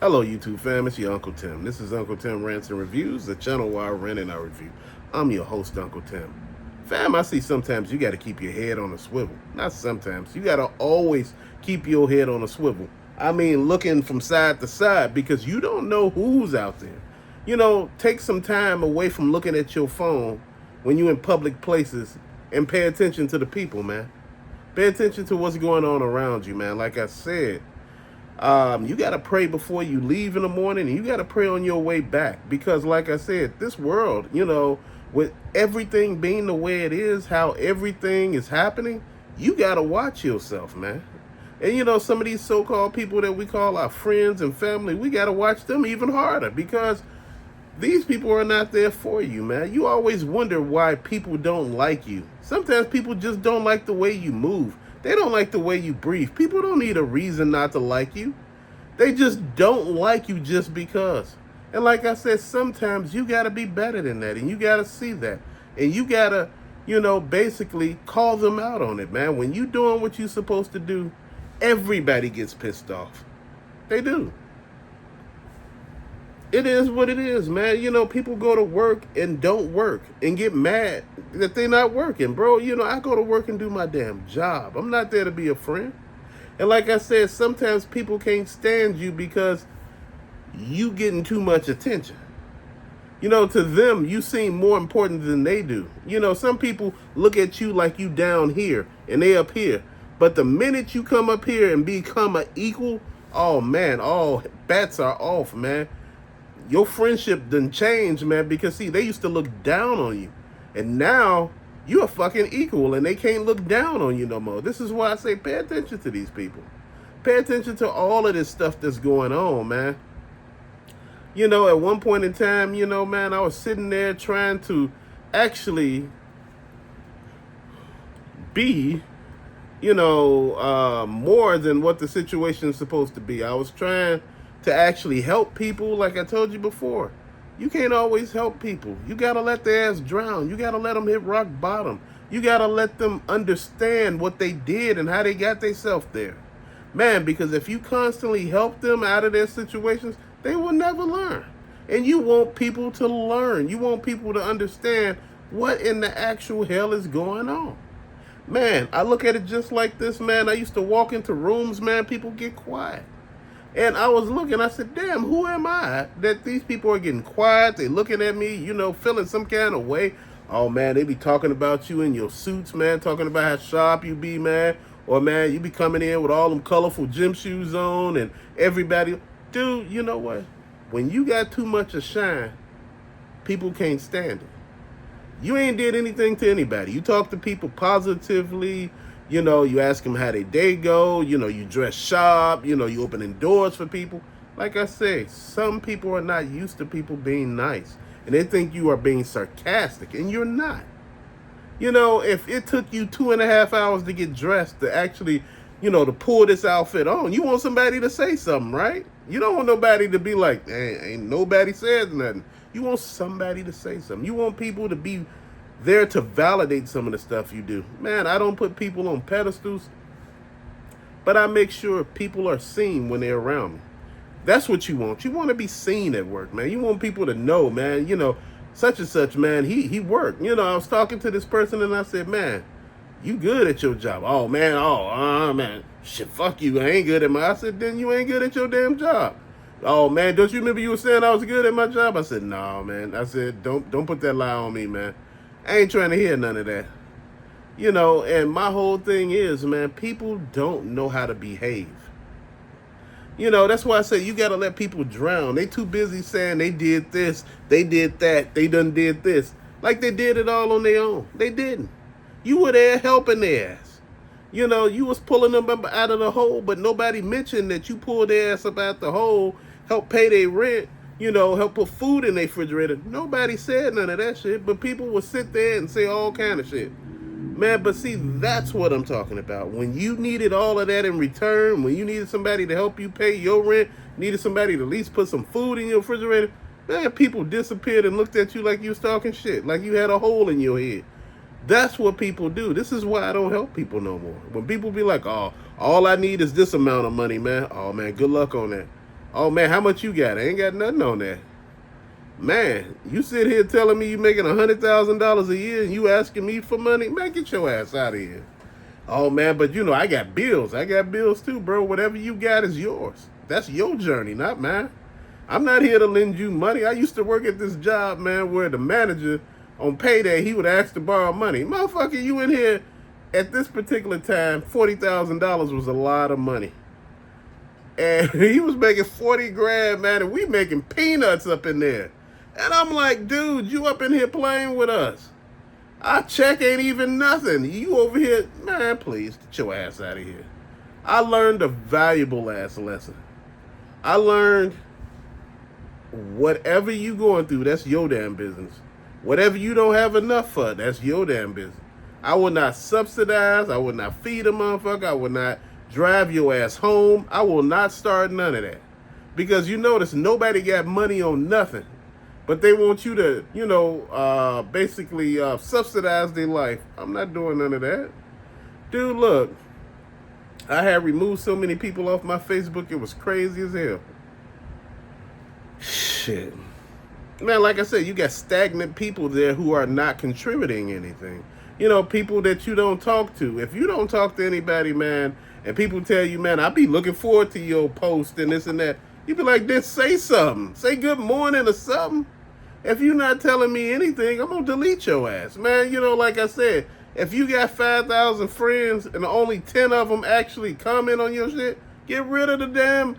Hello, YouTube fam. It's your Uncle Tim. This is Uncle Tim Rants and Reviews, the channel where I rant and I review. I'm your host, Uncle Tim. Fam, I see sometimes you got to keep your head on a swivel. Not sometimes. You got to always keep your head on a swivel. I mean, looking from side to side because you don't know who's out there. Take some time away from looking at your phone when you're in public places and pay attention to the people, man. Pay attention to what's going on around you, man. Like I said, you got to pray before you leave in the morning, and you got to pray on your way back. Because, like I said, this world, with everything being the way it is, how everything is happening, you got to watch yourself, man. And, some of these so-called people that we call our friends and family, we got to watch them even harder because these people are not there for you, man. You always wonder why people don't like you. Sometimes people just don't like the way you move. They don't like the way you breathe. People don't need a reason not to like you. They just don't like you just because. And like I said, sometimes you got to be better than that. And you got to see that. And you got to, basically call them out on it, man. When you doing what you're supposed to do, everybody gets pissed off. They do. It is what it is, man. People go to work and don't work and get mad that they're not working, bro. I go to work and do my damn job. I'm not there to be a friend. And like I said, sometimes people can't stand you because you getting too much attention. To them, you seem more important than they do. Some people look at you like you down here and they up here. But the minute you come up here and become an equal, oh man, all bets are off, man. Your friendship done changed, man, because see, they used to look down on you. And now you're fucking equal and they can't look down on you no more. This is why I say pay attention to these people. Pay attention to all of this stuff that's going on, man. At one point in time, man, I was sitting there trying to actually be, more than what the situation is supposed to be. I was trying to actually help people. Like I told you before, you can't always help people. You got to let their ass drown. You got to let them hit rock bottom. You got to let them understand what they did and how they got themselves there. Man, because if you constantly help them out of their situations, they will never learn. And you want people to learn. You want people to understand what in the actual hell is going on. Man, I look at it just like this, man. I used to walk into rooms, man, people get quiet. And I was looking, I said, damn, who am I that these people are getting quiet? They looking at me, feeling some kind of way. Oh, man, they be talking about you in your suits, man, talking about how sharp you be, man. Or, man, you be coming in with all them colorful gym shoes on and everybody. Dude, you know what? When you got too much of shine, people can't stand it. You ain't did anything to anybody. You talk to people positively. You ask them how their day go. You dress sharp. You opening doors for people. Like I say, some people are not used to people being nice. And they think you are being sarcastic. And you're not. If it took you 2.5 hours to get dressed to actually, to pull this outfit on, you want somebody to say something, right? You don't want nobody to be like, hey, ain't nobody said nothing. You want somebody to say something. You want people to be there to validate some of the stuff you do. Man, I don't put people on pedestals, but I make sure people are seen when they're around me. That's what you want. You want to be seen at work, man. You want people to know, man, such and such, man, he worked. I was talking to this person and I said, man, you good at your job. Oh, man, man, shit, fuck you. I ain't good at my, I said, then you ain't good at your damn job. Oh, man, don't you remember you were saying I was good at my job? I said, no, man. I said, don't put that lie on me, man. I ain't trying to hear none of that. And my whole thing is, man, people don't know how to behave. That's why I say you got to let people drown. They too busy saying they did this, they did that, they done did this. Like they did it all on their own. They didn't. You were there helping their ass. You was pulling them up out of the hole, but nobody mentioned that you pulled their ass up out the hole, helped pay their rent, help put food in their refrigerator. Nobody said none of that shit, but people would sit there and say all kind of shit. Man, but see, that's what I'm talking about. When you needed all of that in return, when you needed somebody to help you pay your rent, needed somebody to at least put some food in your refrigerator, man, people disappeared and looked at you like you was talking shit, like you had a hole in your head. That's what people do. This is why I don't help people no more. When people be like, oh, all I need is this amount of money, man. Oh, man, good luck on that. Oh man, how much you got? I ain't got nothing on that. Man, you sit here telling me you making $100,000 a year and you asking me for money? Man, get your ass out of here. Oh man, but you know I got bills. I got bills too, bro. Whatever you got is yours. That's your journey, not mine. I'm not here to lend you money. I used to work at this job, man, where the manager on payday he would ask to borrow money. Motherfucker, you in here at this particular time, $40,000 was a lot of money. And he was making 40 grand, man, and we making peanuts up in there. And I'm like, dude, you up in here playing with us. Our check ain't even nothing. You over here, man, please, get your ass out of here. I learned a valuable ass lesson. I learned whatever you going through, that's your damn business. Whatever you don't have enough for, that's your damn business. I will not subsidize. I will not feed a motherfucker. I will not drive your ass home. I will not start none of that. Because you notice nobody got money on nothing. But they want you to, basically subsidize their life. I'm not doing none of that. Dude, look. I had removed so many people off my Facebook, it was crazy as hell. Shit. Man, like I said, you got stagnant people there who are not contributing anything. People that you don't talk to. If you don't talk to anybody, man, and people tell you, man, I'll be looking forward to your post and this and that, you be like, just say something. Say good morning or something. If you're not telling me anything, I'm going to delete your ass. Man, like I said, if you got 5,000 friends and only 10 of them actually comment on your shit, get rid of the damn,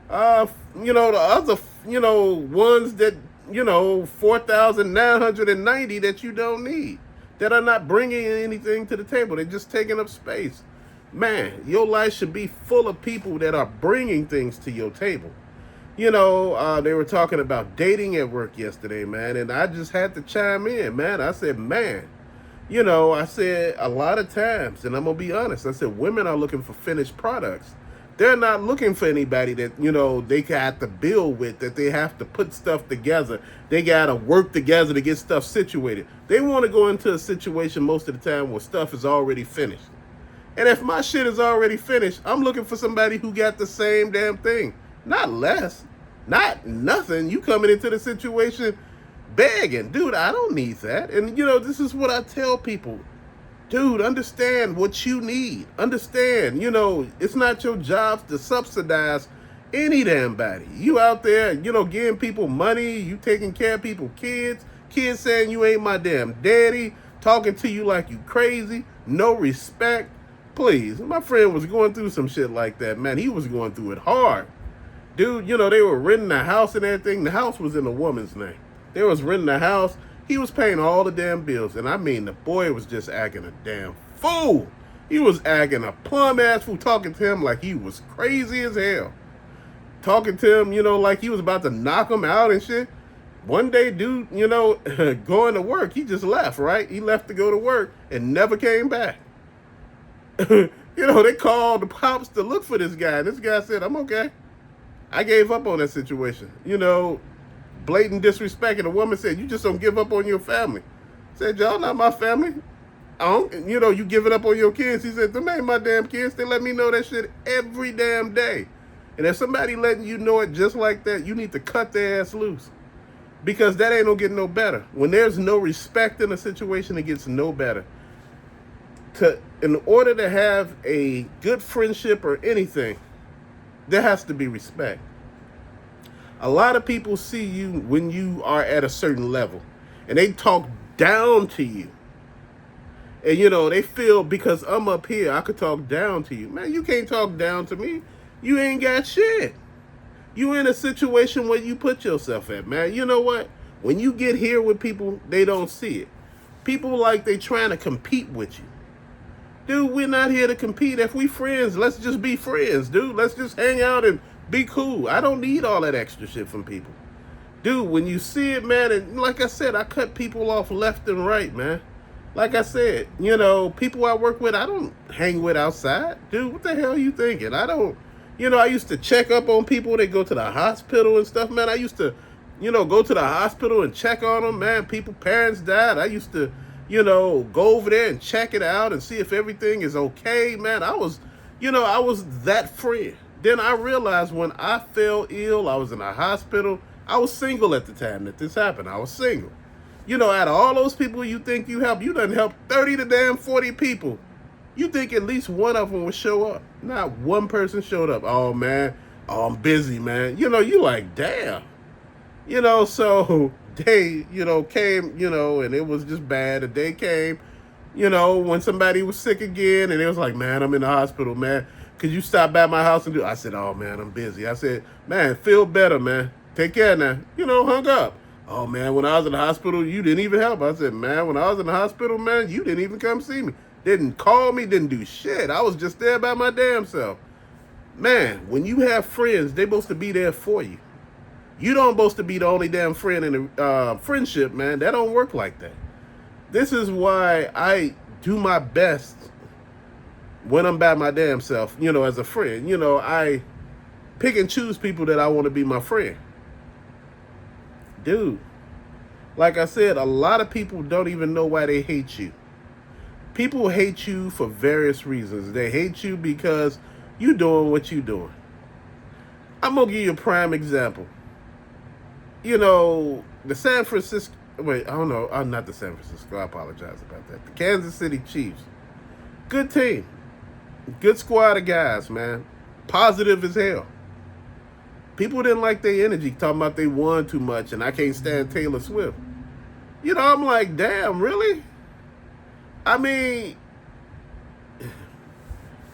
the other, ones that, 4,990 that you don't need, that are not bringing anything to the table. They're just taking up space. Man, your life should be full of people that are bringing things to your table. They were talking about dating at work yesterday, man, and I just had to chime in, man. I said, man, I said a lot of times, and I'm going to be honest, I said women are looking for finished products. They're not looking for anybody that, they got to build with, that they have to put stuff together. They got to work together to get stuff situated. They want to go into a situation most of the time where stuff is already finished. And if my shit is already finished, I'm looking for somebody who got the same damn thing. Not less. Not nothing. You coming into the situation begging. Dude, I don't need that. And, this is what I tell people. Dude, understand what you need. Understand, it's not your job to subsidize any damn body. You out there, giving people money. You taking care of people's kids. Kids saying you ain't my damn daddy. Talking to you like you crazy. No respect. Please. My friend was going through some shit like that, man. He was going through it hard. Dude, they were renting a house and everything. The house was in a woman's name. They was renting a house. He was paying all the damn bills. And I mean, the boy was just acting a damn fool. He was acting a plum-ass fool, talking to him like he was crazy as hell. Talking to him, like he was about to knock him out and shit. One day, dude, going to work, he just left, right? He left to go to work and never came back. They called the cops to look for this guy. And this guy said, I'm okay. I gave up on that situation. Blatant disrespect. And the woman said, you just don't give up on your family. I said, y'all not my family. I don't, you giving up on your kids. He said, them ain't my damn kids. They let me know that shit every damn day. And if somebody letting you know it just like that, you need to cut their ass loose. Because that ain't gonna get no better. When there's no respect in a situation, it gets no better. In order to have a good friendship or anything, there has to be respect. A lot of people see you when you are at a certain level, and they talk down to you. And, they feel because I'm up here, I could talk down to you. Man, you can't talk down to me. You ain't got shit. You in a situation where you put yourself at, man. You know what? When you get here with people, they don't see it. People like they trying to compete with you. Dude, we're not here to compete. If we friends, let's just be friends, dude. Let's just hang out and be cool. I don't need all that extra shit from people. Dude, when you see it, man, and like I said, I cut people off left and right, man. Like I said, people I work with, I don't hang with outside. Dude, what the hell are you thinking? I don't, I used to check up on people. They go to the hospital and stuff, man. I used to, go to the hospital and check on them, man. Parents died. I used to, go over there and check it out and see if everything is okay, man. I was that friend. Then I realized when I fell ill, I was in a hospital. I was single at the time that this happened. I was single. Out of all those people you think you help, you done helped 30 to damn 40 people. You think at least one of them would show up. Not one person showed up. Oh, man. Oh, I'm busy, man. You like, damn. So day, came, and it was just bad. A day came, when somebody was sick again, and it was like, man, I'm in the hospital, man. Could you stop by my house and do? I said, oh, man, I'm busy. I said, man, feel better, man. Take care now. Hung up. Oh, man, when I was in the hospital, you didn't even help. I said, man, when I was in the hospital, man, you didn't even come see me. Didn't call me, didn't do shit. I was just there by my damn self. Man, when you have friends, they're supposed to be there for you. You don't supposed to be the only damn friend in a friendship, man. That don't work like that. This is why I do my best when I'm by my damn self, as a friend. I pick and choose people that I want to be my friend. Dude, like I said, a lot of people don't even know why they hate you. People hate you for various reasons. They hate you because you doing what you doing. I'm going to give you a prime example. The San Francisco, wait, I don't know. I'm not the San Francisco. I apologize about that. The Kansas City Chiefs. Good team. Good squad of guys, man. Positive as hell. People didn't like their energy, talking about they won too much and I can't stand Taylor Swift. I'm like, damn, really? I mean,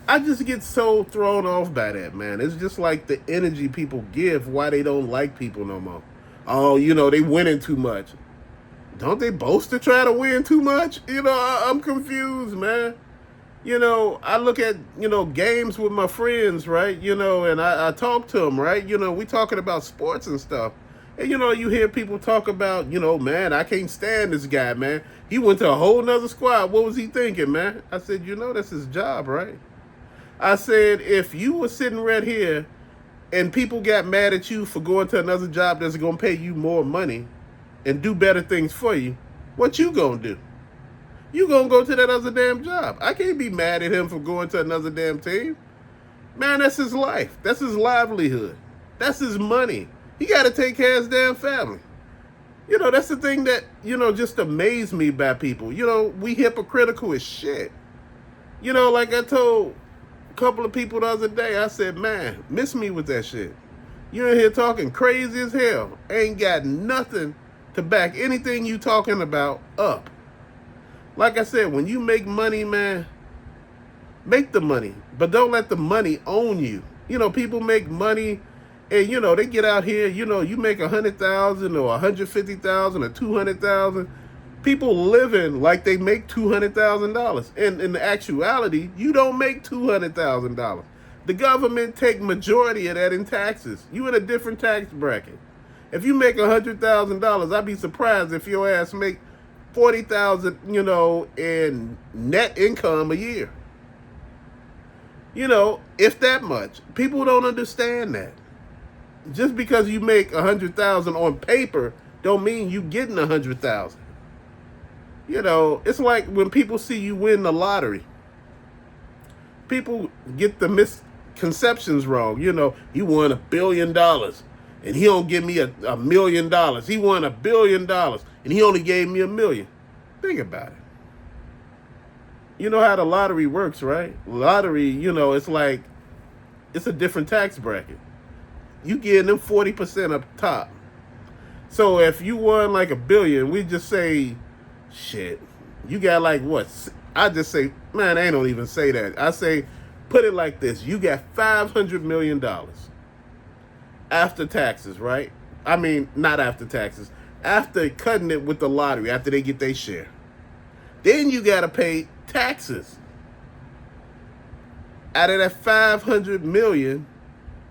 I just get so thrown off by that, man. It's just like the energy people give, why they don't like people no more. Oh, they winning too much. Don't they boast to try to win too much? I'm confused, man. I look at, games with my friends, right? And I talk to them, right? We talking about sports and stuff. And, you hear people talk about, man, I can't stand this guy, man. He went to a whole nother squad. What was he thinking, man? I said, that's his job, right? I said, if you were sitting right here and people got mad at you for going to another job that's going to pay you more money and do better things for you, what you going to do? You going to go to that other damn job. I can't be mad at him for going to another damn team. Man, that's his life. That's his livelihood. That's his money. He got to take care of his damn family. That's the thing that, just amazed me by people. We hypocritical as shit. Like I told a couple of people the other day, I said, man, miss me with that shit. You in here talking crazy as hell. Ain't got nothing to back anything you talking about up. Like I said, when you make money, man, make the money. But don't let the money own you. People make money and, they get out here, you make $100,000 or $150,000 or $200,000. People living like they make $200,000. And in actuality, you don't make $200,000. The government take majority of that in taxes. You in a different tax bracket. If you make $100,000, I'd be surprised if your ass make $40,000, in net income a year. If that much. People don't understand that. Just because you make $100,000 on paper, don't mean you getting $100,000. It's like when people see you win the lottery. People get the misconceptions wrong. He won $1 billion, and he don't give me $1 million. He won $1 billion, and he only gave me $1 million. Think about it. You know how the lottery works, right? Lottery, it's like, it's a different tax bracket. You getting them 40% up top. So if you won like $1 billion, we just say, shit, you got like what? I just say, man, I don't even say that. I say, put it like this. You got $500 million after taxes, right? I mean, not after taxes. After cutting it with the lottery, after they get their share. Then you got to pay taxes. Out of that $500 million,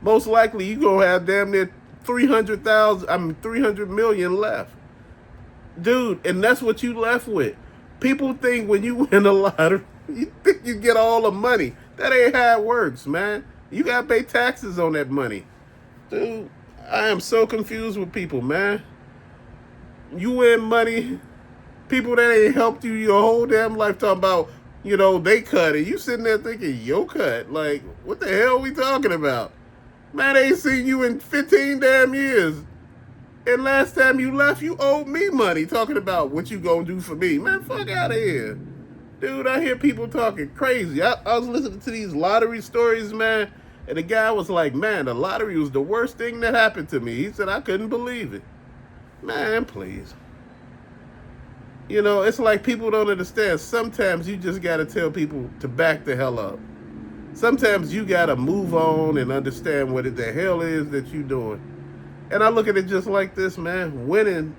most likely you going to have damn near $300 million left. Dude, and that's what you left with. People think when you win the lottery, you think you get all the money. That ain't how it works, man. You got to pay taxes on that money. Dude, I am so confused with people, man. You win money, people that ain't helped you your whole damn life talking about, they cut it. You sitting there thinking, yo cut. Like, what the hell are we talking about? Man, I ain't seen you in 15 damn years. And last time you left, you owed me money talking about what you gonna do for me. Man, fuck out of here. Dude, I hear people talking crazy. I was listening to these lottery stories, man, and the guy was like, man, the lottery was the worst thing that happened to me. He said, I couldn't believe it. Man, please. You know, it's like people don't understand. Sometimes you just got to tell people to back the hell up. Sometimes you got to move on and understand what the hell is that you're doing. And I look at it just like this, man. Winning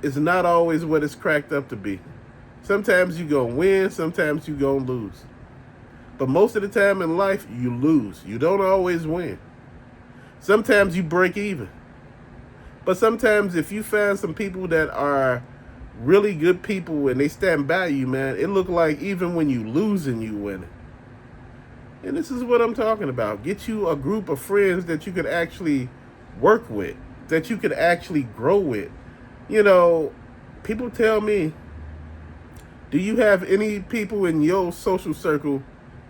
is not always what it's cracked up to be. Sometimes you're going to win, sometimes you're going to lose. But most of the time in life, you lose. You don't always win. Sometimes you break even. But sometimes if you find some people that are really good people and they stand by you, man, it look like even when you losing, you winning. And this is what I'm talking about. Get you a group of friends that you could actually work with, that you could actually grow with. You know, people tell me, do you have any people in your social circle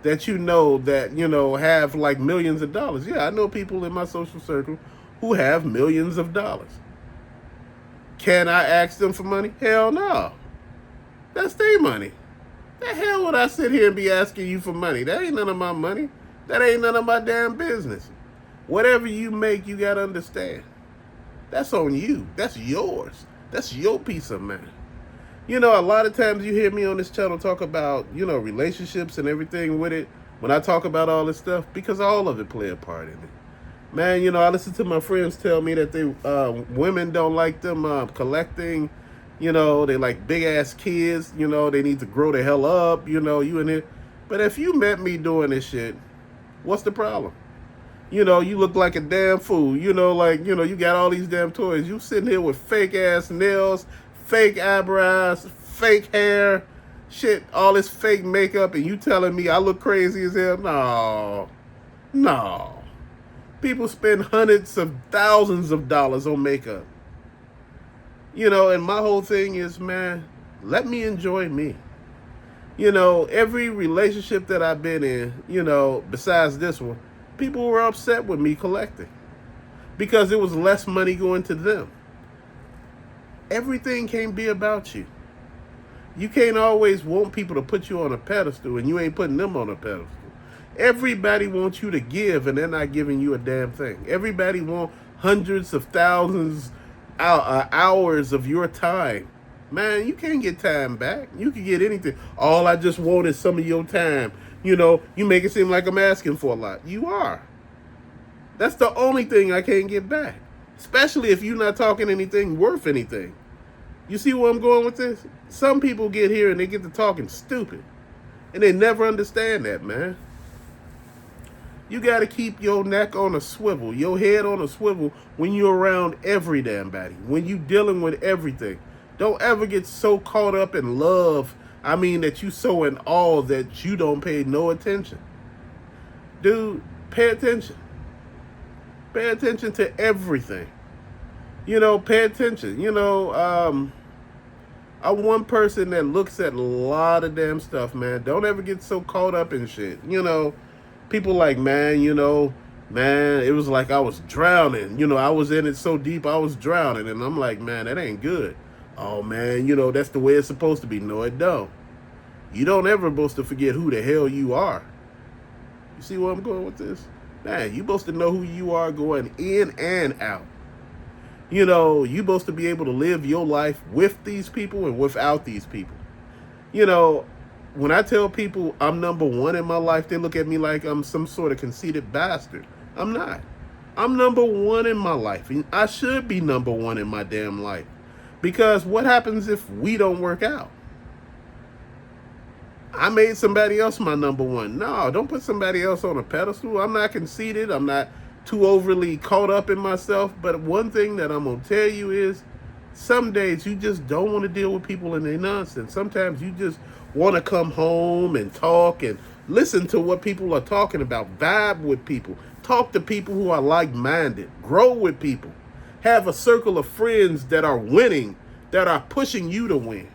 that you know that, you know, have like millions of dollars? Yeah, I know people in my social circle who have millions of dollars. Can I ask them for money? Hell no. That's their money. The hell would I sit here and be asking you for money? That ain't none of my money. That ain't none of my damn business. Whatever you make, you got to understand. That's on you. That's yours. That's your piece of mind. You know, a lot of times you hear me on this channel talk about, you know, relationships and everything with it. When I talk about all this stuff, because all of it play a part in it. Man, you know, I listen to my friends tell me that they women don't like them collecting. You know, they like big ass kids. You know, they need to grow the hell up. You know, you in it. But if you met me doing this shit, what's the problem? You know, you look like a damn fool. You know, like, you know, you got all these damn toys. You sitting here with fake ass nails, fake eyebrows, fake hair, shit, all this fake makeup, and you telling me I look crazy as hell? No. No. People spend hundreds of thousands of dollars on makeup. You know, and my whole thing is, man, let me enjoy me. You know, every relationship that I've been in, you know, besides this one, people were upset with me collecting because it was less money going to them. Everything can't be about you. You can't always want people to put you on a pedestal and you ain't putting them on a pedestal. Everybody wants you to give and they're not giving you a damn thing. Everybody wants hundreds of thousands hours of your time. Man, you can't get time back. You can get anything. All I just want is some of your time. You know, you make it seem like I'm asking for a lot. You are. That's the only thing I can't get back. Especially if you're not talking anything worth anything. You see where I'm going with this? Some people get here and they get to talking stupid. And they never understand that, man. You got to keep your neck on a swivel, your head on a swivel when you're around every damn body, when you're dealing with everything. Don't ever get so caught up in love, that you so in awe that you don't pay no attention. Dude, pay attention. Pay attention to everything. You know, pay attention. You know, I'm one person that looks at a lot of damn stuff, man. Don't ever get so caught up in shit. You know, people like, man, it was like I was drowning. You know, I was in it so deep I was drowning. And I'm like, man, that ain't good. Oh, man, that's the way it's supposed to be. No, it don't. You don't ever supposed to forget who the hell you are. You see where I'm going with this? Man, you supposed to know who you are going in and out. You know, you supposed to be able to live your life with these people and without these people. You know, when I tell people I'm number one in my life, they look at me like I'm some sort of conceited bastard. I'm not. I'm number one in my life. And I should be number one in my damn life. Because what happens if we don't work out? I made somebody else my number one. No, don't put somebody else on a pedestal. I'm not conceited. I'm not too overly caught up in myself. But one thing that I'm going to tell you is some days you just don't want to deal with people and their nonsense. Sometimes you just want to come home and talk and listen to what people are talking about. Vibe with people. Talk to people who are like-minded. Grow with people. Have a circle of friends that are winning, that are pushing you to win.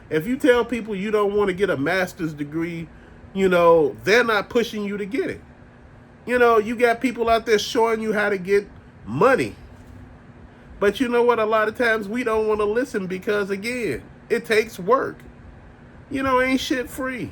If you tell people you don't want to get a master's degree, they're not pushing you to get it. You know, you got people out there showing you how to get money. But you know what? A lot of times we don't want to listen because, again, it takes work. You know, ain't shit free.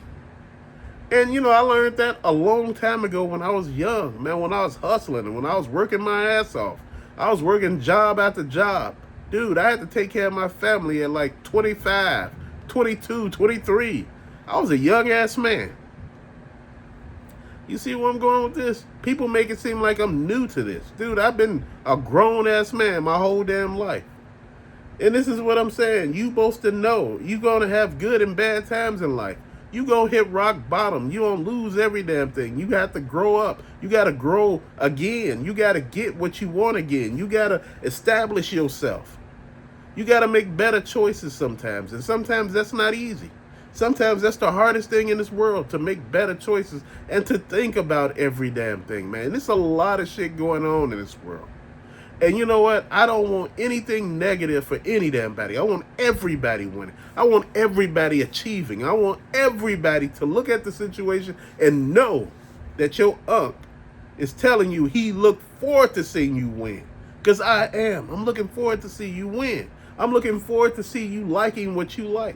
And, you know, I learned that a long time ago when I was young, man, when I was hustling and when I was working my ass off. I was working job after job. Dude, I had to take care of my family at like 25, 22, 23. I was a young ass man. You see where I'm going with this? People make it seem like I'm new to this. Dude, I've been a grown ass man my whole damn life. And this is what I'm saying. You supposed to know you're going to have good and bad times in life. You going to hit rock bottom. You going to lose every damn thing. You got to grow up. You got to grow again. You got to get what you want again. You got to establish yourself. You got to make better choices sometimes. And sometimes that's not easy. Sometimes that's the hardest thing in this world, to make better choices and to think about every damn thing, man. There's a lot of shit going on in this world. And you know what? I don't want anything negative for any damn body. I want everybody winning. I want everybody achieving. I want everybody to look at the situation and know that your unc is telling you he looked forward to seeing you win. Because I am. I'm looking forward to see you win. I'm looking forward to see you liking what you like.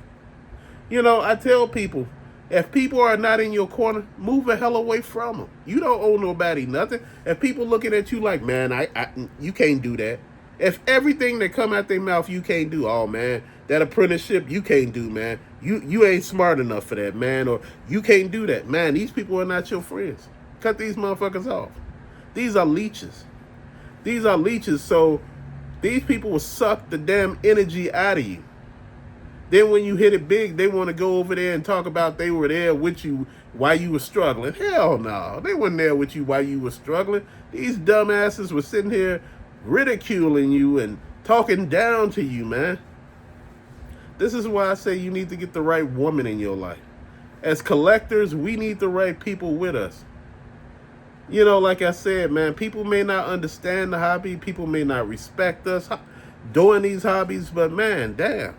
You know, I tell people, if people are not in your corner, move the hell away from them. You don't owe nobody nothing. If people looking at you like, man, you can't do that. If everything that come out their mouth you can't do, oh man, that apprenticeship you can't do, man. You ain't smart enough for that, man, or you can't do that, man. These people are not your friends. Cut these motherfuckers off. These are leeches. These are leeches. So these people will suck the damn energy out of you. Then when you hit it big, they want to go over there and talk about they were there with you while you were struggling. Hell no. They weren't there with you while you were struggling. These dumbasses were sitting here ridiculing you and talking down to you, man. This is why I say you need to get the right woman in your life. As collectors, we need the right people with us. You know, like I said, man, people may not understand the hobby. People may not respect us doing these hobbies, but man, damn.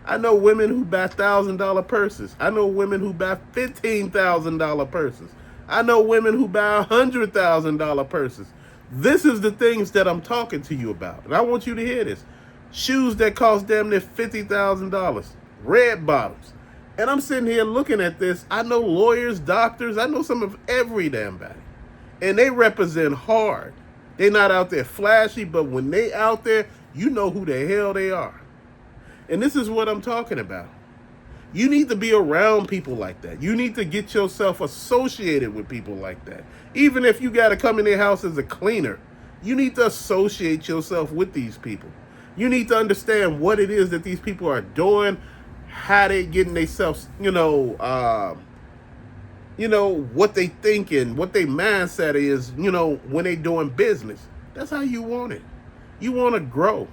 I know women who buy $1,000 purses. I know women who buy $15,000 purses. I know women who buy $100,000 purses. This is the things that I'm talking to you about. And I want you to hear this. Shoes that cost damn near $50,000. Red bottoms. And I'm sitting here looking at this. I know lawyers, doctors. I know some of every damn body. And they represent hard. They're not out there flashy, but when they out there, you know who the hell they are. And this is what I'm talking about. You need to be around people like that. You need to get yourself associated with people like that. Even if you got to come in their house as a cleaner, you need to associate yourself with these people. You need to understand what it is that these people are doing, how they getting themselves, what they thinking, what their mindset is, when they doing business. That's how you want it. You want to grow.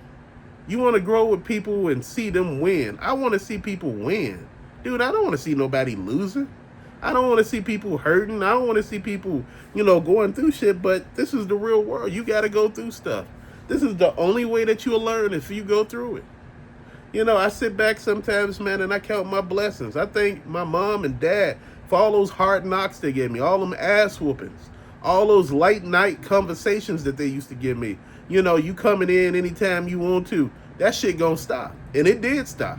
You want to grow with people and see them win. I want to see people win. Dude, I don't want to see nobody losing. I don't want to see people hurting. I don't want to see people, going through shit, but this is the real world. You got to go through stuff. This is the only way that you'll learn if you go through it. I sit back sometimes, man, and I count my blessings. I thank my mom and dad for all those hard knocks they gave me, all them ass whoopings, all those late night conversations that they used to give me. You coming in anytime you want to. That shit gonna stop. And it did stop.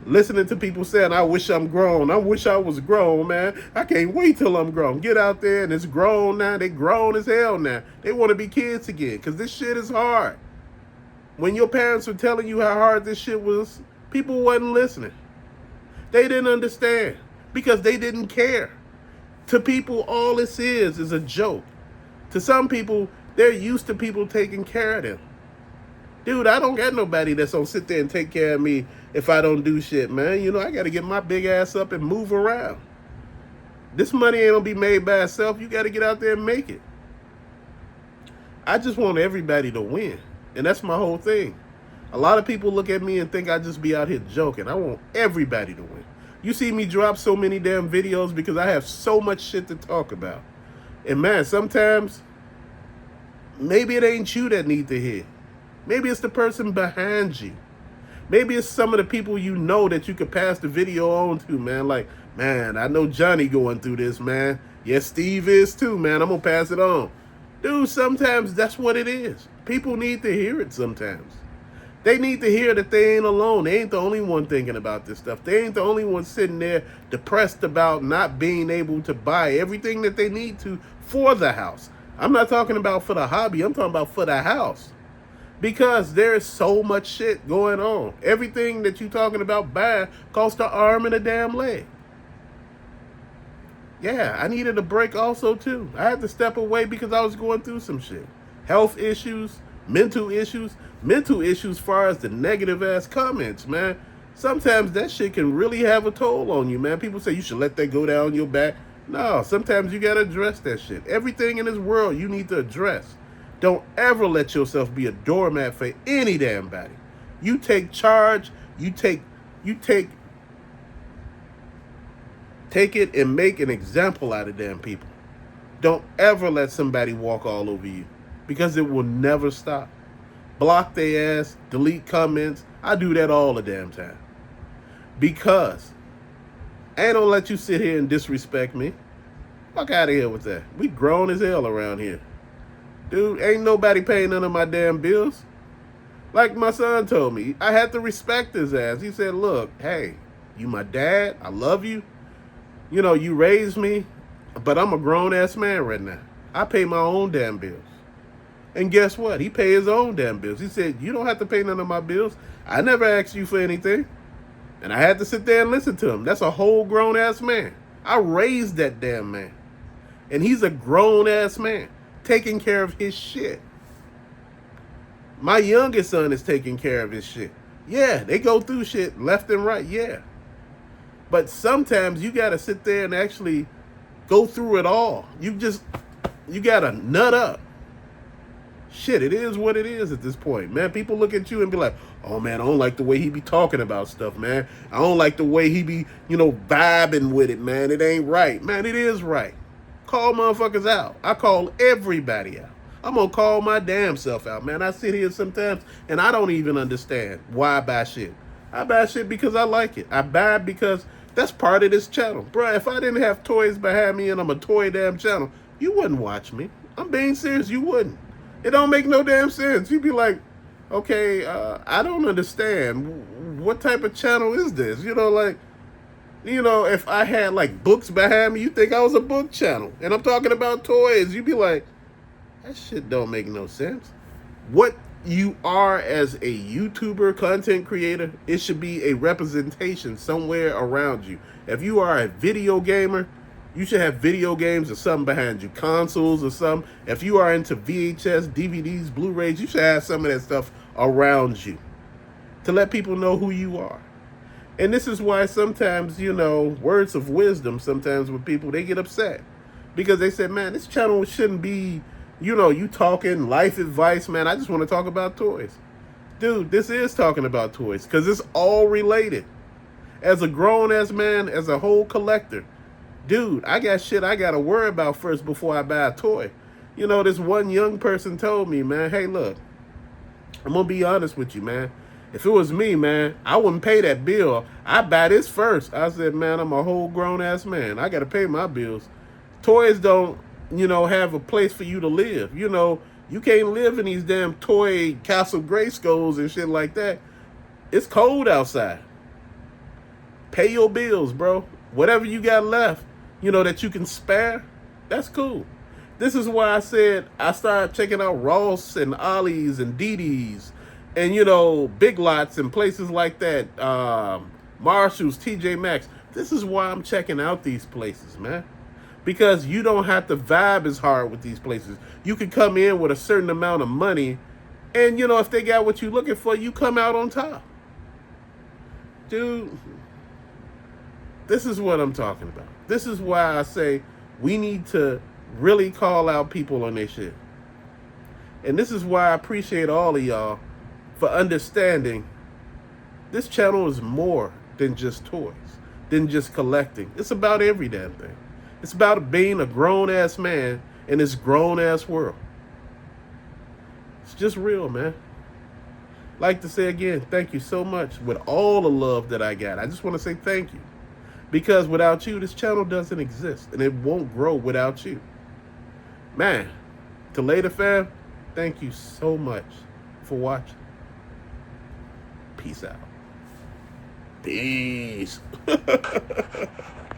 Listening to people saying, I wish I'm grown. I wish I was grown, man. I can't wait till I'm grown. Get out there and it's grown now. They grown as hell now. They want to be kids again because this shit is hard. When your parents were telling you how hard this shit was, people wasn't listening. They didn't understand because they didn't care. To people, all this is a joke. To some people, they're used to people taking care of them. Dude, I don't got nobody that's gonna sit there and take care of me if I don't do shit, man. I gotta get my big ass up and move around. This money ain't gonna be made by itself. You gotta get out there and make it. I just want everybody to win. And that's my whole thing. A lot of people look at me and think I just be out here joking. I want everybody to win. You see me drop so many damn videos because I have so much shit to talk about. And man, sometimes maybe it ain't you that need to hear. Maybe it's the person behind you. Maybe it's some of the people that you could pass the video on to, man. Like, man, I know Johnny going through this, man. Yes, Steve is too, man. I'm going to pass it on. Dude, sometimes that's what it is. People need to hear it sometimes. They need to hear that they ain't alone. They ain't the only one thinking about this stuff. They ain't the only one sitting there depressed about not being able to buy everything that they need to for the house. I'm not talking about for the hobby. I'm talking about for the house. Because there is so much shit going on. Everything that you're talking about buying costs an arm and a damn leg. Yeah, I needed a break also too. I had to step away because I was going through some shit. Health issues, mental issues as far as the negative ass comments, man. Sometimes that shit can really have a toll on you, man. People say you should let that go down your back. No, sometimes you gotta address that shit. Everything in this world you need to address. Don't ever let yourself be a doormat for any damn body. You take charge, you take it and make an example out of damn people. Don't ever let somebody walk all over you because it will never stop. Block their ass, delete comments. I do that all the damn time. Because I ain't gonna let you sit here and disrespect me. Fuck out of here with that. We grown as hell around here. Dude, ain't nobody paying none of my damn bills. Like my son told me, I had to respect his ass. He said, look, hey, you my dad. I love you. You know, you raised me, but I'm a grown-ass man right now. I pay my own damn bills. And guess what? He pay his own damn bills. He said, you don't have to pay none of my bills. I never asked you for anything. And I had to sit there and listen to him. That's a whole grown-ass man. I raised that damn man. And he's a grown-ass man, taking care of his shit. My youngest son is taking care of his shit. Yeah, they go through shit left and right, yeah. But sometimes you got to sit there and actually go through it all. You got to nut up. Shit, it is what it is at this point, man. People look at you and be like, oh, man, I don't like the way he be talking about stuff, man. I don't like the way he be, vibing with it, man. It ain't right. Man, it is right. Call motherfuckers out. I call everybody out. I'm going to call my damn self out, man. I sit here sometimes and I don't even understand why I buy shit. I buy shit because I like it. I buy it because that's part of this channel. Bruh, if I didn't have toys behind me and I'm a toy damn channel, you wouldn't watch me. I'm being serious, you wouldn't. It don't make no damn sense. You'd be like, okay, I don't understand. What type of channel is this? If I had like books behind me, you think I was a book channel. And I'm talking about toys. You'd be like, that shit don't make no sense. What you are as a YouTuber, content creator, it should be a representation somewhere around you. If you are a video gamer, you should have video games or something behind you, consoles or something. If you are into VHS, DVDs, Blu-rays, you should have some of that stuff around you to let people know who you are. And this is why sometimes, words of wisdom, sometimes with people, they get upset. Because they say, man, this channel shouldn't be, you talking life advice, man. I just want to talk about toys. Dude, this is talking about toys because it's all related. As a grown-ass man, as a whole collector, dude, I got shit I got to worry about first before I buy a toy. This one young person told me, man, hey, look, I'm going to be honest with you, man. If it was me, man, I wouldn't pay that bill. I'd buy this first. I said, man, I'm a whole grown-ass man. I got to pay my bills. Toys don't, have a place for you to live. You can't live in these damn toy Castle Grayskulls and shit like that. It's cold outside. Pay your bills, bro. Whatever you got left, that you can spare, that's cool. This is why I said I started checking out Ross and Ollie's and DD's and, Big Lots and places like that, Marshall's, TJ Maxx. This is why I'm checking out these places, man. Because you don't have to vibe as hard with these places. You can come in with a certain amount of money and, if they got what you're looking for, you come out on top. Dude, this is what I'm talking about. This is why I say we need to really call out people on their shit. And this is why I appreciate all of y'all for understanding this channel is more than just toys, than just collecting. It's about every damn thing. It's about being a grown-ass man in this grown-ass world. It's just real, man. Like to say again, thank you so much with all the love that I got. I just want to say thank you. Because without you, this channel doesn't exist, and it won't grow without you. Man, to Later fam, thank you so much for watching. Peace out. Peace.